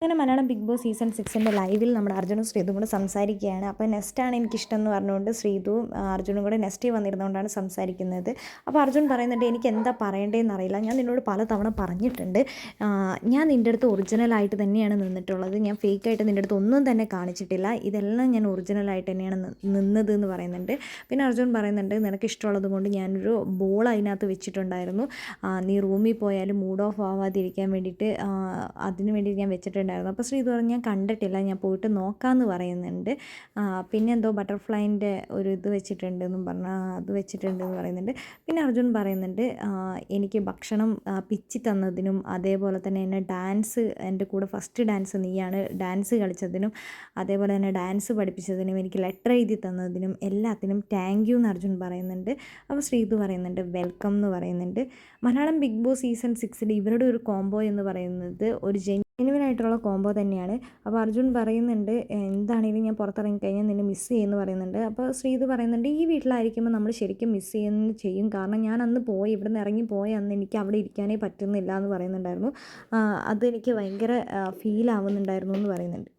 അങ്ങനെ Malayalam big boss season 6 ലൈവിൽ നമ്മുടെ അർജുനും ശ്രീതും കൂടെ സംസാരിക്കുകയാണ്. അപ്പോൾ നെക്സ്റ്റാണ് എനിക്കിഷ്ടം എന്ന് പറഞ്ഞുകൊണ്ട് ശ്രീതുവും അർജുനും കൂടെ നെക്സ്റ്റ് വന്നിരുന്നുകൊണ്ടാണ് സംസാരിക്കുന്നത്. അപ്പോൾ അർജുൻ പറയുന്നുണ്ട്, എനിക്ക് എന്താ പറയേണ്ടതെന്ന് അറിയില്ല, ഞാൻ നിന്നോട് പലതവണ പറഞ്ഞിട്ടുണ്ട്, ഞാൻ നിൻ്റെ അടുത്ത് ഒറിജിനലായിട്ട് തന്നെയാണ് നിന്നിട്ടുള്ളത്, ഞാൻ ഫേക്കായിട്ട് നിൻ്റെ അടുത്ത് ഒന്നും തന്നെ കാണിച്ചിട്ടില്ല, ഇതെല്ലാം ഞാൻ ഒറിജിനലായിട്ട് തന്നെയാണ് നിന്നത് എന്ന് പറയുന്നുണ്ട്. പിന്നെ അർജുൻ പറയുന്നുണ്ട്, നിനക്ക് ഇഷ്ടമുള്ളത് കൊണ്ട് ഞാനൊരു ബോൾ അതിനകത്ത് വെച്ചിട്ടുണ്ടായിരുന്നു, നീ റൂമിൽ പോയാലും മൂഡ് ഓഫ് ആവാതിരിക്കാൻ വേണ്ടിയിട്ട് അതിന് വേണ്ടി ഞാൻ വെച്ചിട്ടുണ്ടായിരുന്നു. അപ്പോൾ ശ്രീതു പറഞ്ഞു, ഞാൻ കണ്ടിട്ടില്ല, ഞാൻ പോയിട്ട് നോക്കാമെന്ന് പറയുന്നുണ്ട്. പിന്നെ എന്തോ ബട്ടർഫ്ലൈൻ്റെ ഒരു ഇത് വെച്ചിട്ടുണ്ടെന്നും പറഞ്ഞാൽ അത് വെച്ചിട്ടുണ്ടെന്ന് പറയുന്നുണ്ട്. പിന്നെ അർജുൻ പറയുന്നുണ്ട്, എനിക്ക് ഭക്ഷണം പിച്ചി തന്നതിനും അതേപോലെ തന്നെ എന്നെ ഡാൻസ്, എൻ്റെ കൂടെ ഫസ്റ്റ് ഡാൻസ് നീയാണ് ഡാൻസ് കളിച്ചതിനും അതേപോലെ തന്നെ ഡാൻസ് പഠിപ്പിച്ചതിനും എനിക്ക് ലെറ്റർ എഴുതി തന്നതിനും എല്ലാത്തിനും താങ്ക് യു എന്ന് അർജുൻ പറയുന്നുണ്ട്. അപ്പോൾ ശ്രീതു പറയുന്നുണ്ട്, വെൽക്കം എന്ന് പറയുന്നുണ്ട്. മലയാളം ബിഗ് ബോസ് സീസൺ 6 ഇവരുടെ ഒരു കോംബോ എന്ന് പറയുന്നത് ഒരു ജെന്യുവനായിട്ടുള്ള കോംബോ തന്നെയാണ്. അപ്പോൾ അർജുൻ പറയുന്നുണ്ട്, എന്താണെങ്കിലും ഞാൻ പുറത്തിറങ്ങിക്കഴിഞ്ഞാൽ നിന്നെ മിസ് ചെയ്യുമെന്ന് പറയുന്നുണ്ട്. അപ്പോൾ ശ്രീതു പറയുന്നുണ്ട്, ഈ വീട്ടിലായിരിക്കുമ്പോൾ നമ്മൾ ശരിക്കും മിസ് ചെയ്യും, കാരണം ഞാൻ അന്ന് പോയി ഇവിടെ നിന്ന് ഇറങ്ങി പോയ അന്ന് എനിക്ക് അവിടെ ഇരിക്കാനേ പറ്റുന്നില്ല എന്ന് പറയുന്നുണ്ടായിരുന്നു. അതെനിക്ക് ഭയങ്കര ഫീൽ ആവുന്നുണ്ടായിരുന്നു എന്ന് പറയുന്നുണ്ട്.